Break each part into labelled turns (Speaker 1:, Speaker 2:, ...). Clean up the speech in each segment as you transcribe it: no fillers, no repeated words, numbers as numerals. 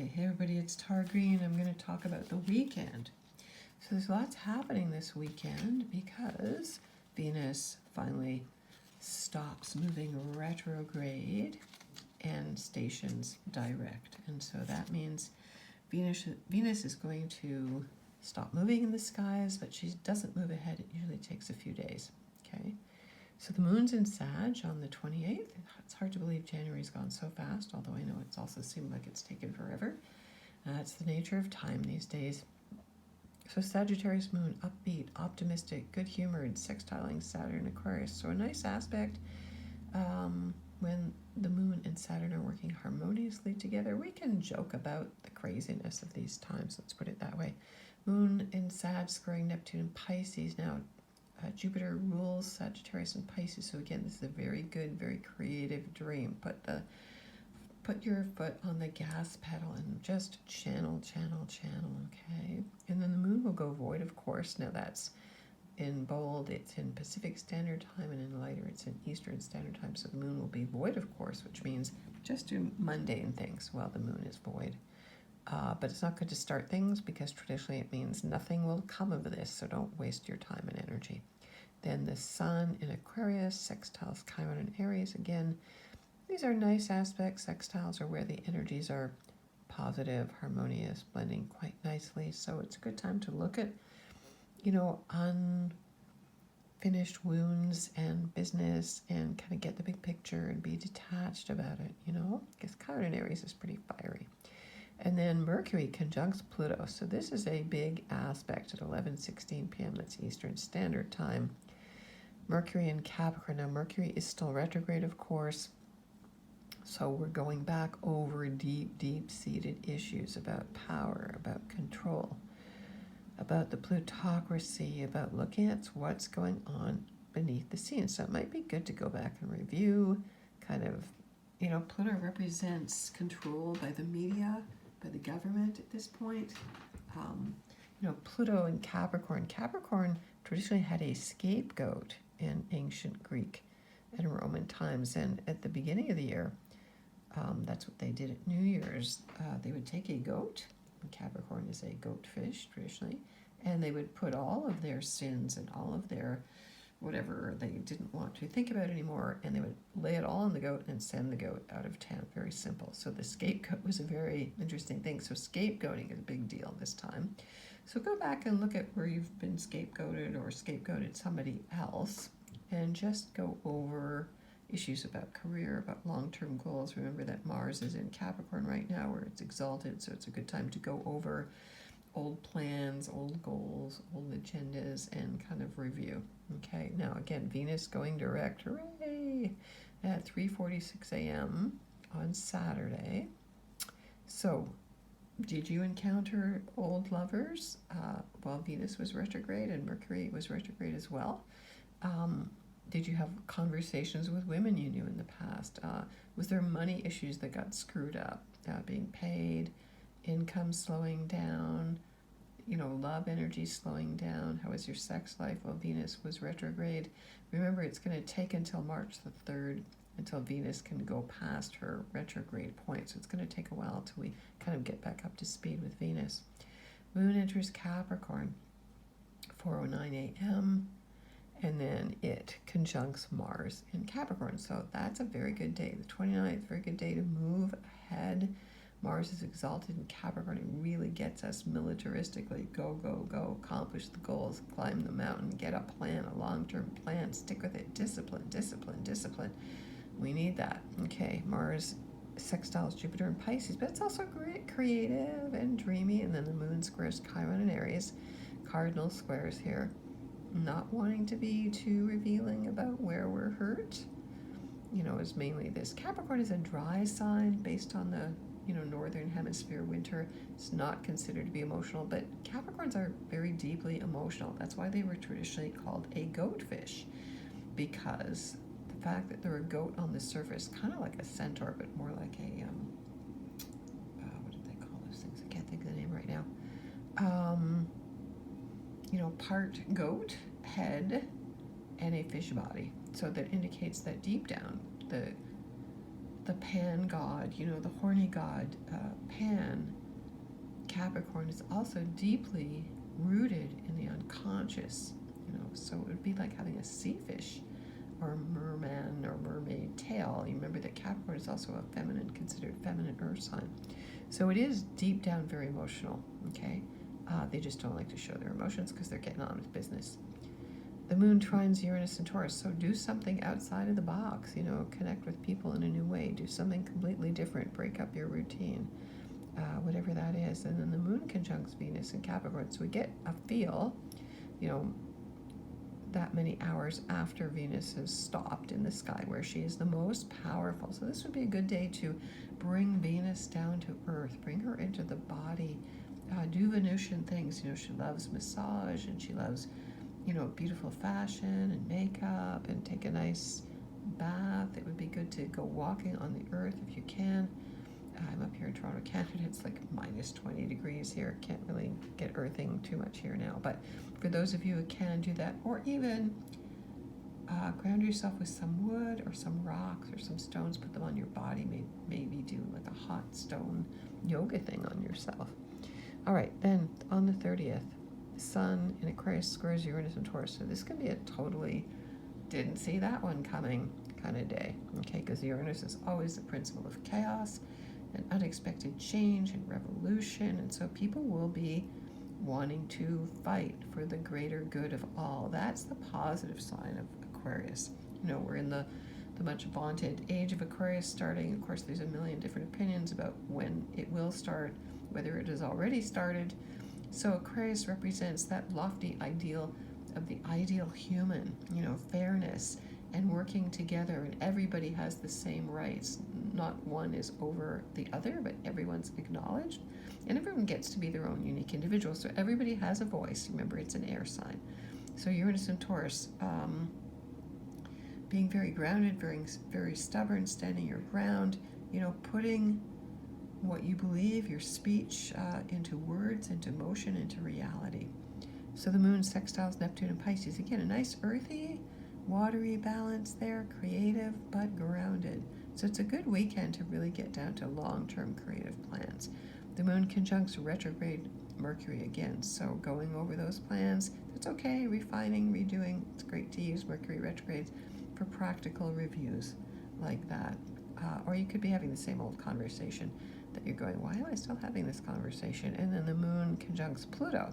Speaker 1: Okay, hey everybody, it's Tar Green. I'm going to talk about the weekend. So there's lots happening this weekend because Venus finally stops moving retrograde and stations direct. And so that means Venus is going to stop moving in the skies, but she doesn't move ahead. It usually takes a few days. Okay. So the moon's in Sag on the 28th. It's hard to believe January's gone so fast, although I know it's also seemed like it's taken forever. It's the nature of time these days. So Sagittarius moon, upbeat, optimistic, good-humored, sextiling Saturn Aquarius. So a nice aspect when the moon and Saturn are working harmoniously together. We can joke about the craziness of these times, let's put it that way. Moon in Sag squaring Neptune and Pisces now. Jupiter rules Sagittarius and Pisces, so again, this is a very good, very creative dream. Put your foot on the gas pedal and just channel, okay? And then the moon will go void, of course. Now that's in bold, it's in Pacific Standard Time, and in lighter, it's in Eastern Standard Time. So the moon will be void, of course, which means just do mundane things while the moon is void. But it's not good to start things because traditionally it means nothing will come of this, so don't waste your time and energy. Then the sun in Aquarius, sextiles Chiron and Aries. Again, these are nice aspects. Sextiles are where the energies are positive, harmonious, blending quite nicely. So it's a good time to look at, unfinished wounds and business and kind of get the big picture and be detached about it, because Chiron and Aries is pretty fiery. And then Mercury conjuncts Pluto. So this is a big aspect at 11:16 p.m. That's Eastern Standard Time. Mercury and Capricorn. Now, Mercury is still retrograde, of course. So we're going back over deep-seated issues about power, about control, about the plutocracy, about looking at what's going on beneath the scenes. So it might be good to go back and review kind of, Pluto represents control by the media, by the government at this point. Pluto and Capricorn. Capricorn traditionally had a scapegoat in ancient Greek and Roman times. And at the beginning of the year, that's what they did at New Year's. They would take a goat, and Capricorn is a goat fish traditionally, and they would put all of their sins and all of their whatever they didn't want to think about anymore, and they would lay it all on the goat and send the goat out of town. Very simple. So the scapegoat was a very interesting thing. So scapegoating is a big deal this time. So go back and look at where you've been scapegoated or scapegoated somebody else, and just go over issues about career, about long-term goals. Remember that Mars is in Capricorn right now where it's exalted, so it's a good time to go over old plans, old goals, old agendas, and kind of review. Okay, now again, Venus going direct, hooray, at 3:46 a.m. on Saturday. So, did you encounter old lovers while Venus was retrograde and Mercury was retrograde as well? Did you have conversations with women you knew in the past? Was there money issues that got screwed up? Being paid, income slowing down, love energy slowing down. How was your sex life while Venus was retrograde? Remember, it's going to take until March the 3rd until Venus can go past her retrograde point. So it's going to take a while till we kind of get back up to speed with Venus. Moon enters Capricorn, 4:09 a.m., and then it conjuncts Mars in Capricorn. So that's a very good day. The 29th, very good day to move ahead. Mars is exalted in Capricorn. It really gets us militaristically. Go, go, go. Accomplish the goals. Climb the mountain. Get a plan, a long-term plan. Stick with it. Discipline, discipline, discipline. We need that. Okay, Mars sextiles Jupiter and Pisces, but it's also great, creative and dreamy. And then the moon squares Chiron and Aries. Cardinal squares here. Not wanting to be too revealing about where we're hurt, is mainly this. Capricorn is a dry sign based on the, northern hemisphere winter. It's not considered to be emotional, but Capricorns are very deeply emotional. That's why they were traditionally called a goatfish, because the fact that they're a goat on the surface, kind of like a centaur, but more like a, what did they call those things? I can't think of the name right now. Part goat head and a fish body. So that indicates that deep down, the Pan god, the horny god, Pan, Capricorn is also deeply rooted in the unconscious, so it would be like having a sea fish or merman or mermaid tail. You remember that Capricorn is also a considered feminine earth sign. So it is deep down very emotional, okay? They just don't like to show their emotions because they're getting on with business. The moon trines Uranus and Taurus, so do something outside of the box, connect with people in a new way, do something completely different, break up your routine, whatever that is. And then the moon conjuncts Venus and Capricorn, so we get a feel, that many hours after Venus has stopped in the sky where she is the most powerful. So this would be a good day to bring Venus down to earth, bring her into the body, do Venusian things. She loves massage and she loves, beautiful fashion and makeup, and take a nice bath. It would be good to go walking on the earth if you can. I'm up here in Toronto, Canada. It's like minus 20 degrees here. Can't really get earthing too much here now. But for those of you who can do that, or even ground yourself with some wood or some rocks or some stones, put them on your body, maybe do like a hot stone yoga thing on yourself. All right, then on the 30th, the Sun in Aquarius squares Uranus and Taurus. So this could be a totally didn't see that one coming kind of day, okay? Because Uranus is always the principle of chaos and unexpected change and revolution, and so people will be wanting to fight for the greater good of all. That's the positive sign of Aquarius. We're in the much vaunted age of Aquarius starting. Of course, there's a million different opinions about when it will start, whether it has already started. So Aquarius represents that lofty ideal of the ideal human, fairness and working together, and everybody has the same rights. Not one is over the other, but everyone's acknowledged, and everyone gets to be their own unique individual. So everybody has a voice. Remember, it's an air sign. So Uranus and Taurus, being very grounded, very, very stubborn, standing your ground, putting what you believe, your speech, into words, into motion, into reality. So the moon sextiles Neptune and Pisces. Again, a nice earthy, watery balance there, creative but grounded. So it's a good weekend to really get down to long-term creative plans. The moon conjuncts retrograde Mercury again, so going over those plans, that's okay, refining, redoing. It's great to use Mercury retrogrades for practical reviews like that. Or you could be having the same old conversation that you're going, why am I still having this conversation? And then the moon conjuncts Pluto,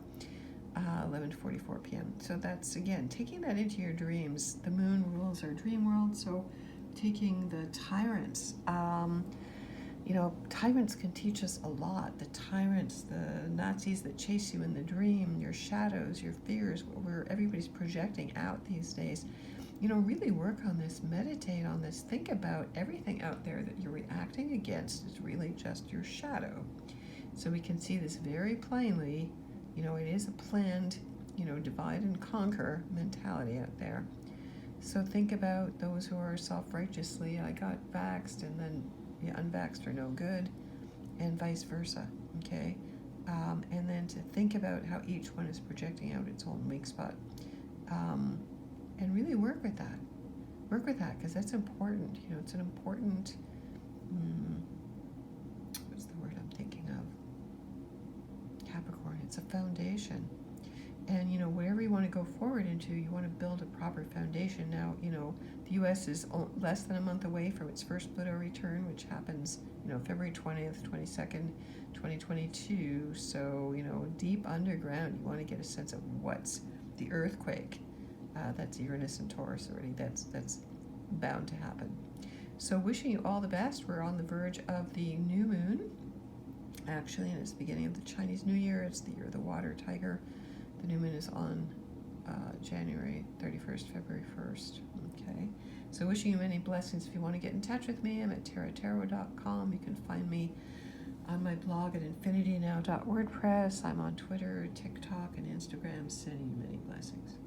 Speaker 1: 11:44 p.m. So that's, again, taking that into your dreams. The moon rules our dream world, so taking the tyrants. Tyrants can teach us a lot. The tyrants, the Nazis that chase you in the dream, your shadows, your fears, where everybody's projecting out these days. Really work on this, meditate on this, think about everything out there that you're reacting against is really just your shadow. So we can see this very plainly. It is a planned, divide and conquer mentality out there. So think about those who are self-righteously, I got vaxxed and then unvaxxed are no good, and vice versa, okay? And then to think about how each one is projecting out its own weak spot. And really work with that. Work with that, because that's important. It's an important, what's the word I'm thinking of? Capricorn, it's a foundation. And, wherever you want to go forward into, you want to build a proper foundation. Now, the U.S. is less than a month away from its first Pluto return, which happens, February 20th, 22nd, 2022. So, deep underground, you want to get a sense of what's the earthquake. That's Uranus and Taurus already. That's bound to happen. So wishing you all the best. We're on the verge of the new moon, actually, and it's the beginning of the Chinese New Year. It's the year of the water tiger. The new moon is on January 31st, February 1st. Okay. So wishing you many blessings. If you want to get in touch with me, I'm at tarottarot.com. You can find me on my blog at infinitynow.wordpress. I'm on Twitter, TikTok, and Instagram. Sending you many blessings.